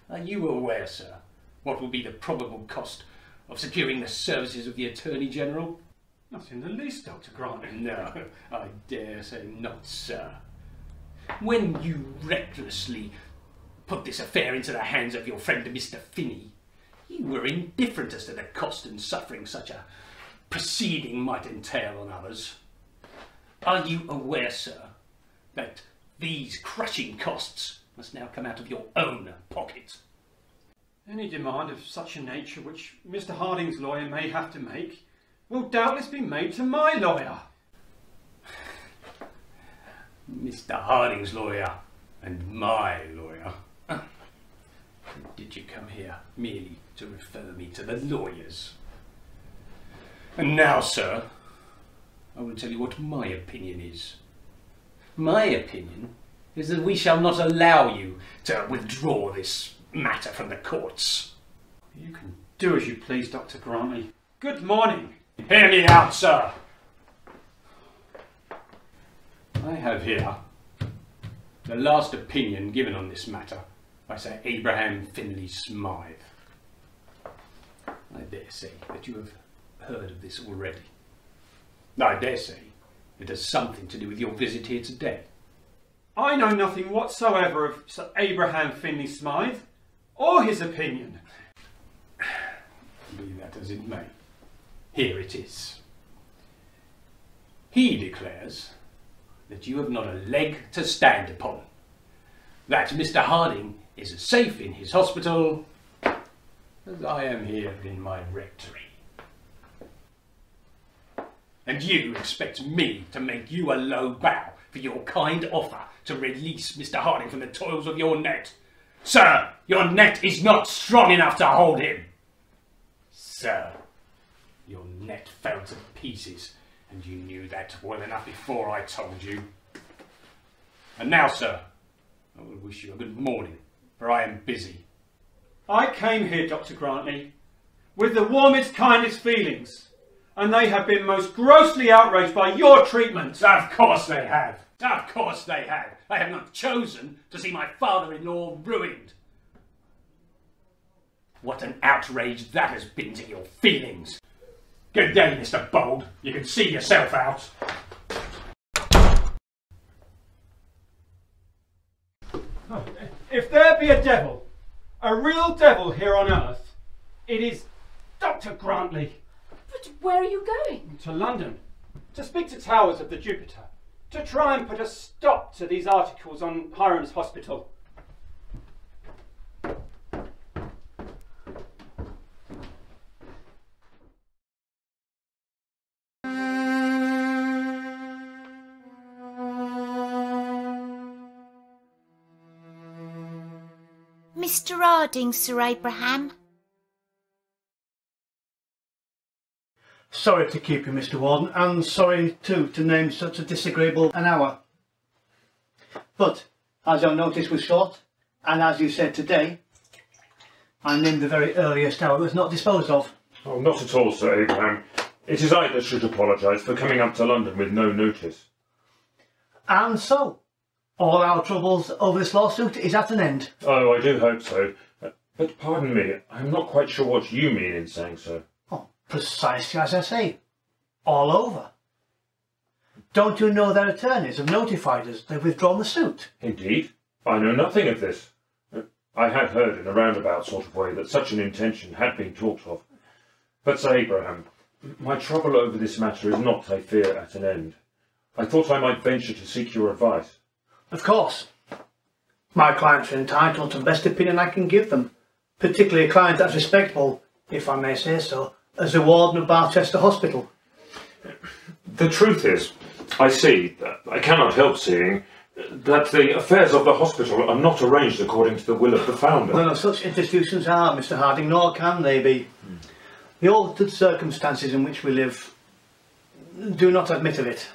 Speaker 2: Are you aware, sir, what will be the probable cost of securing the services of the Attorney General?
Speaker 5: Not in the least, Dr. Grantly.
Speaker 2: No, I dare say not, sir. When you recklessly put this affair into the hands of your friend Mr. Finney, you were indifferent as to the cost and suffering such a proceeding might entail on others. Are you aware, sir, that these crushing costs must now come out of your own pocket?
Speaker 5: Any demand of such a nature which Mr. Harding's lawyer may have to make will doubtless be made to my lawyer.
Speaker 2: Mr. Harding's lawyer and my lawyer. Did you come here merely to refer me to the lawyers? And now, sir, I will tell you what my opinion is. My opinion is that we shall not allow you to withdraw this matter from the courts.
Speaker 5: You can do as you please, Dr. Grantly. Good morning.
Speaker 2: Hear me out, sir. I have here the last opinion given on this matter by Sir Abraham Finlay Smythe. I dare say that you have heard of this already. I dare say it has something to do with your visit here today.
Speaker 5: I know nothing whatsoever of Sir Abraham Finlay Smythe or his opinion.
Speaker 2: Be that as it may, here it is. He declares that you have not a leg to stand upon, that Mr. Harding is as safe in his hospital as I am here in my rectory. And you expect me to make you a low bow for your kind offer to release Mr. Harding from the toils of your net. Sir, your net is not strong enough to hold him. Sir, your net fell to pieces, and you knew that well enough before I told you. And now, sir, I will wish you a good morning, for I am busy.
Speaker 5: I came here, Dr. Grantly, with the warmest, kindest feelings, and they have been most grossly outraged by your treatment.
Speaker 2: Of course they have. Of course they have. I have not chosen to see my father-in-law ruined. What an outrage that has been to your feelings. Good day, Mr. Bold. You can see yourself out.
Speaker 5: If there be a devil, a real devil here on earth, it is Dr. Grantly.
Speaker 9: But where are you going?
Speaker 5: To London, to speak to Towers of the Jupiter, to try and put a stop to these articles on Hiram's hospital.
Speaker 1: Mr. Harding, Sir Abraham?
Speaker 11: Sorry to keep you, Mr. Warden, and sorry too to name such a disagreeable an hour. But, as your notice was short, and as you said today, I named the very earliest hour it was not disposed of.
Speaker 4: Oh, not at all, Sir Abraham. It is I that should apologise for coming up to London with no notice.
Speaker 11: And so, all our troubles over this lawsuit is at an end.
Speaker 4: Oh, I do hope so. But pardon me, I'm not quite sure what you mean in saying so.
Speaker 11: Oh, precisely as I say. All over. Don't you know their attorneys have notified us they've withdrawn the suit?
Speaker 4: Indeed. I know nothing of this. I had heard in a roundabout sort of way that such an intention had been talked of. But, Sir Abraham, my trouble over this matter is not, I fear, at an end. I thought I might venture to seek your advice.
Speaker 11: Of course. My clients are entitled to the best opinion I can give them, particularly a client that's respectable, if I may say so, as the Warden of Barchester Hospital.
Speaker 4: The truth is, I see, I cannot help seeing, that the affairs of the hospital are not arranged according to the will of the founder.
Speaker 11: None of such institutions are, Mr. Harding, nor can they be. The altered circumstances in which we live do not admit of it.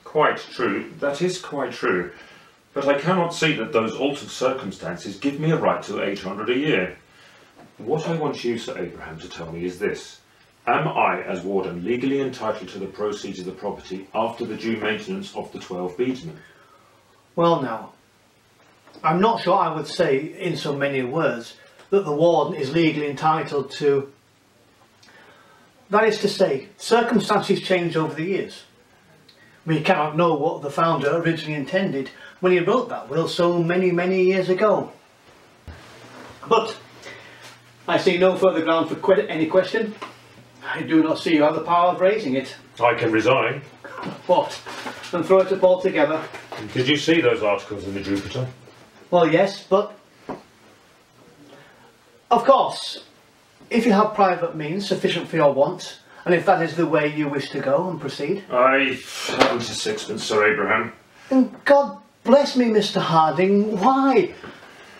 Speaker 4: Quite true. That is quite true. But I cannot see that those altered circumstances give me a right to 800 a year. What I want you, Sir Abraham, to tell me is this. Am I, as Warden, legally entitled to the proceeds of the property after the due maintenance of the 12 beadsmen?
Speaker 11: Well now, I'm not sure I would say, in so many words, that the Warden is legally entitled to... That is to say, circumstances change over the years. We cannot know what the founder originally intended when he wrote that will so many years ago. But I see no further ground for any question. I do not see you have the power of raising it.
Speaker 4: I can resign.
Speaker 11: What? And throw it up altogether?
Speaker 4: Did you see those articles in the Jupiter?
Speaker 11: Well, yes, but... Of course, if you have private means sufficient for your wants, and if that is the way you wish to go and proceed...
Speaker 4: I haven't a sixpence, Sir Abraham.
Speaker 11: And God bless me, Mr. Harding, why?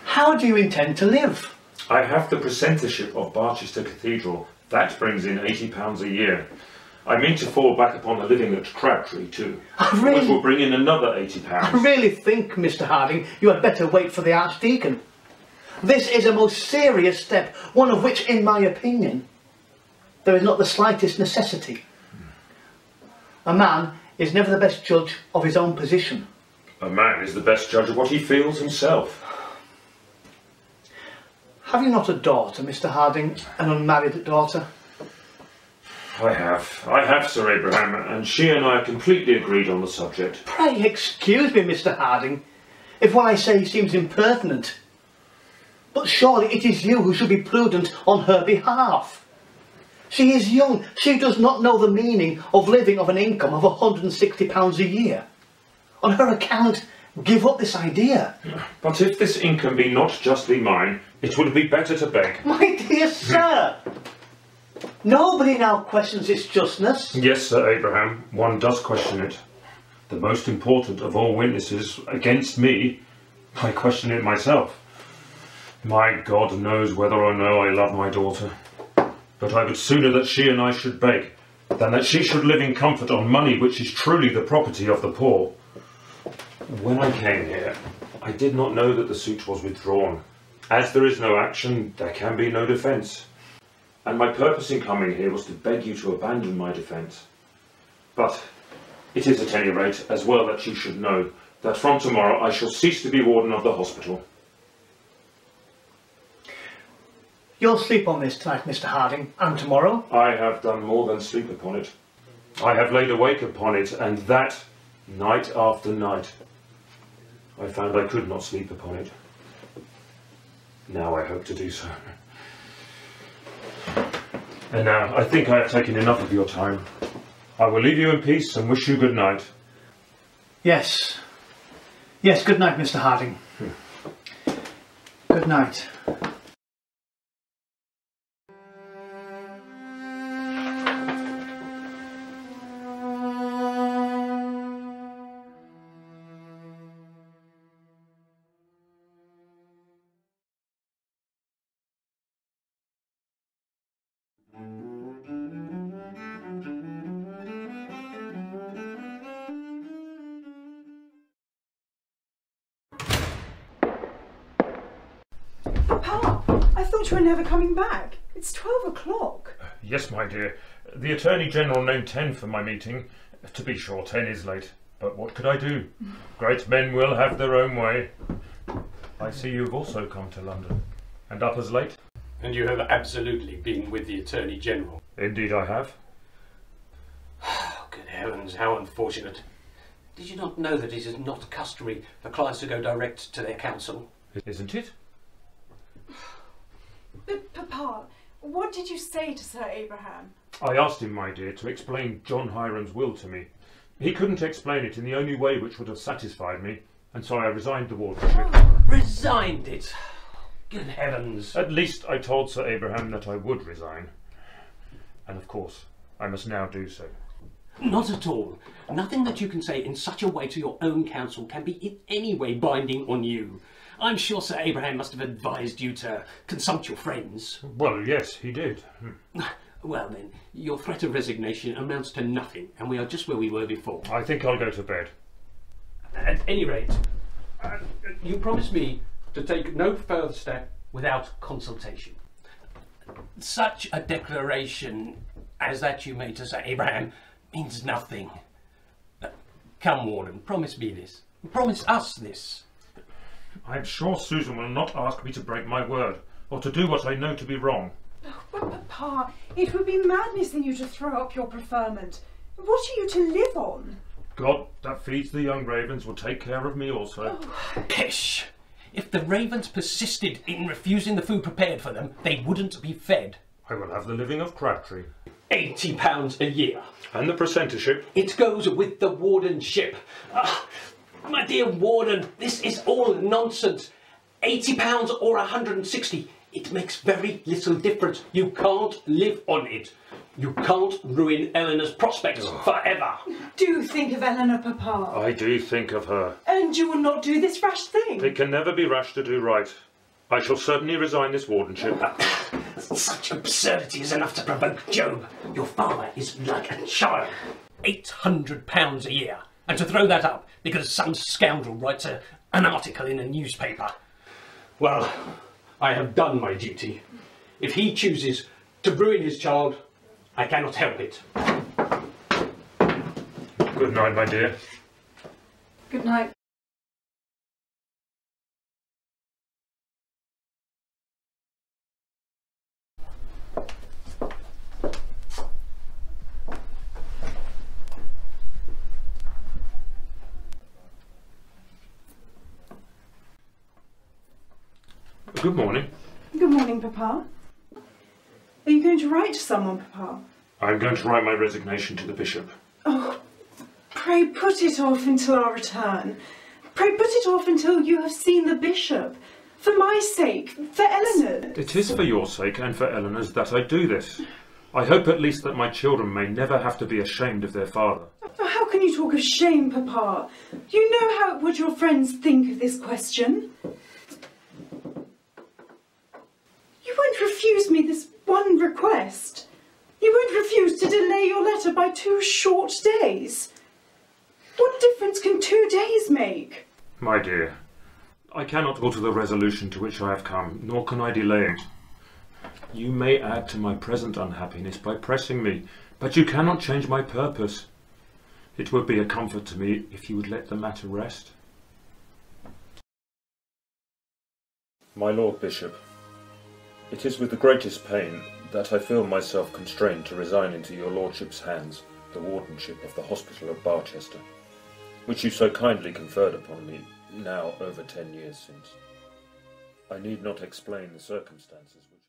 Speaker 11: How do you intend to live?
Speaker 4: I have the precentorship of Barchester Cathedral. That brings in £80 a year. I mean to fall back upon a living at Crabtree too, which will bring in another £80.
Speaker 11: I really think, Mr. Harding, you had better wait for the Archdeacon. This is a most serious step, one of which, in my opinion, there is not the slightest necessity. A man is never the best judge of his own position.
Speaker 4: A man is the best judge of what he feels himself.
Speaker 11: Have you not a daughter, Mr. Harding, an unmarried daughter?
Speaker 4: I have, Sir Abraham, and she and I are completely agreed on the subject.
Speaker 11: Pray excuse me, Mr. Harding, if what I say seems impertinent. But surely it is you who should be prudent on her behalf. She is young. She does not know the meaning of living off an income of £160 a year. On her account, give up this idea.
Speaker 4: But if this income be not justly mine, it would be better to beg.
Speaker 11: My dear sir, nobody now questions its justness.
Speaker 4: Yes, Sir Abraham, one does question it. The most important of all witnesses against me, I question it myself. My God knows whether or no I love my daughter. But I would sooner that she and I should beg, than that she should live in comfort on money which is truly the property of the poor. When I came here, I did not know that the suit was withdrawn. As there is no action, there can be no defence. And my purpose in coming here was to beg you to abandon my defence. But it is at any rate as well that you should know that from tomorrow I shall cease to be warden of the hospital.
Speaker 11: You'll sleep on this tonight, Mr. Harding, and tomorrow?
Speaker 4: I have done more than sleep upon it. I have laid awake upon it, and that night after night. I found I could not sleep upon it. Now I hope to do so. And now, I think I have taken enough of your time. I will leave you in peace and wish you good night.
Speaker 11: Yes. Yes, good night, Mr. Harding. Good night.
Speaker 3: you are never coming back. It's 12 o'clock.
Speaker 4: Yes, my dear. The Attorney General named 10 for my meeting. To be sure, 10 is late. But what could I do? Great men will have their own way. I see you've also come to London. And up as late?
Speaker 2: And you have absolutely been with the Attorney General.
Speaker 4: Indeed I have.
Speaker 2: Oh, good heavens, how unfortunate. Did you not know that it is not customary for clients to go direct to their counsel?
Speaker 4: Isn't it?
Speaker 3: But, Papa, what did you say to Sir Abraham?
Speaker 4: I asked him, my dear, to explain John Hiram's will to me. He couldn't explain it in the only way which would have satisfied me, and so I resigned the wardenship.
Speaker 2: Resigned it? Good heavens.
Speaker 4: At least I told Sir Abraham that I would resign. And of course, I must now do so.
Speaker 2: Not at all. Nothing that you can say in such a way to your own counsel can be in any way binding on you. I'm sure Sir Abraham must have advised you to consult your friends.
Speaker 4: Well, yes, he did.
Speaker 2: Well then, your threat of resignation amounts to nothing, and we are just where we were before.
Speaker 4: I think I'll go to bed.
Speaker 2: At any rate, you promise me to take no further step without consultation. Such a declaration as that you made to Sir Abraham means nothing. Come, Warden, promise me this. Promise us this.
Speaker 4: I'm sure Susan will not ask me to break my word, or to do what I know to be wrong.
Speaker 3: Oh, but Papa, it would be madness in you to throw up your preferment. What are you to live on?
Speaker 4: God that feeds the young ravens will take care of me also.
Speaker 3: Oh.
Speaker 2: Pish! If the ravens persisted in refusing the food prepared for them, they wouldn't be fed.
Speaker 4: I will have the living of Crabtree.
Speaker 2: £80 a year.
Speaker 4: And the precentorship?
Speaker 2: It goes with the wardenship. My dear Warden, this is all nonsense. £80 or 160. It makes very little difference. You can't live on it. You can't ruin Eleanor's prospects forever.
Speaker 3: Do think of Eleanor, Papa.
Speaker 4: I do think of her.
Speaker 3: And you will not do this rash thing.
Speaker 4: It can never be rash to do right. I shall certainly resign this wardenship.
Speaker 2: Such absurdity is enough to provoke Job. Your father is like a child. £800 a year. And to throw that up because some scoundrel writes an article in a newspaper. Well, I have done my duty. If he chooses to ruin his child, I cannot help it.
Speaker 4: Good night, my dear.
Speaker 3: Good night.
Speaker 4: Good morning.
Speaker 3: Good morning, Papa. Are you going to write to someone, Papa?
Speaker 4: I'm going to write my resignation to the bishop.
Speaker 3: Oh, pray put it off until our return. Pray put it off until you have seen the bishop. For my sake, for Eleanor.
Speaker 4: It is for your sake and for Eleanor's that I do this. I hope at least that my children may never have to be ashamed of their father.
Speaker 3: Oh, how can you talk of shame, Papa? You know how would your friends think of this question? You won't refuse me this one request. You won't refuse to delay your letter by 2 short days. What difference can 2 days make?
Speaker 4: My dear, I cannot alter the resolution to which I have come, nor can I delay it. You may add to my present unhappiness by pressing me, but you cannot change my purpose. It would be a comfort to me if you would let the matter rest. My Lord Bishop, it is with the greatest pain that I feel myself constrained to resign into your Lordship's hands the wardenship of the Hospital of Barchester, which you so kindly conferred upon me now over 10 years since. I need not explain the circumstances which...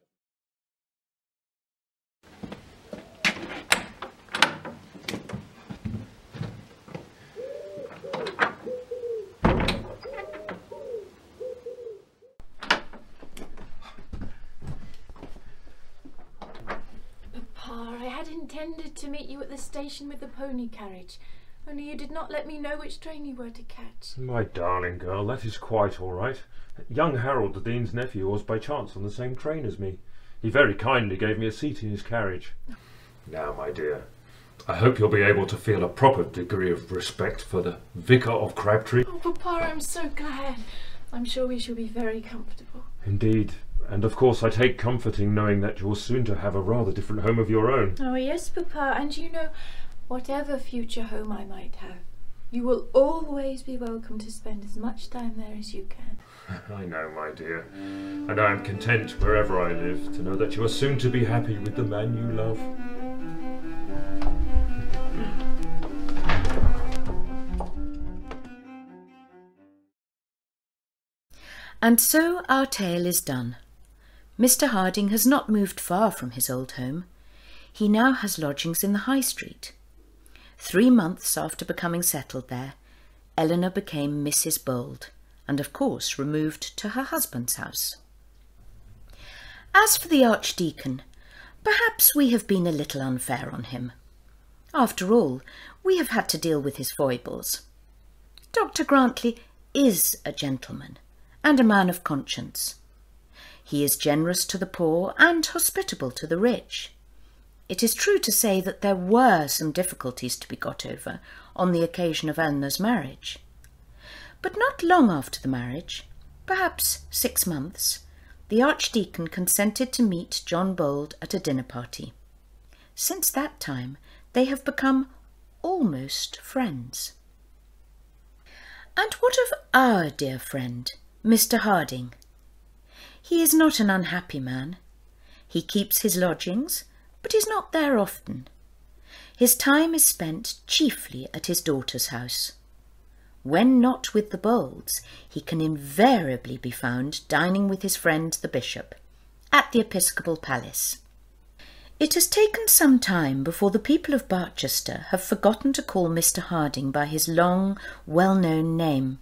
Speaker 9: I had intended to meet you at the station with the pony carriage, only you did not let me know which train you were to catch.
Speaker 4: My darling girl, that is quite all right. Young Harold, the Dean's nephew, was by chance on the same train as me. He very kindly gave me a seat in his carriage. Now, my dear, I hope you'll be able to feel a proper degree of respect for the Vicar of Crabtree.
Speaker 9: Oh, Papa, I'm so glad. I'm sure we shall be very comfortable.
Speaker 4: Indeed, And of course I take comfort in knowing that you're soon to have a rather different home of your own.
Speaker 9: Oh yes, Papa, and you know, whatever future home I might have, you will always be welcome to spend as much time there as you can.
Speaker 4: I know, my dear, and I am content wherever I live to know that you are soon to be happy with the man you love.
Speaker 1: And so our tale is done. Mr. Harding has not moved far from his old home. He now has lodgings in the High Street. 3 months after becoming settled there, Eleanor became Mrs. Bold, and of course removed to her husband's house. As for the Archdeacon, perhaps we have been a little unfair on him. After all, we have had to deal with his foibles. Dr. Grantly is a gentleman and a man of conscience. He is generous to the poor and hospitable to the rich. It is true to say that there were some difficulties to be got over on the occasion of Eleanor's marriage. But not long after the marriage, perhaps 6 months, the Archdeacon consented to meet John Bold at a dinner party. Since that time, they have become almost friends. And what of our dear friend, Mr. Harding? He is not an unhappy man. He keeps his lodgings, but is not there often. His time is spent chiefly at his daughter's house. When not with the Bolds, he can invariably be found dining with his friend the bishop at the episcopal palace. It has taken some time before the people of Barchester have forgotten to call Mr. Harding by his long, well-known name.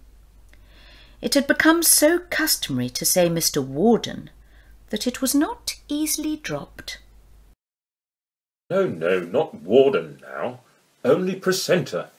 Speaker 1: It had become so customary to say Mr. Warden that it was not easily dropped.
Speaker 4: No, not Warden now, only Precentor.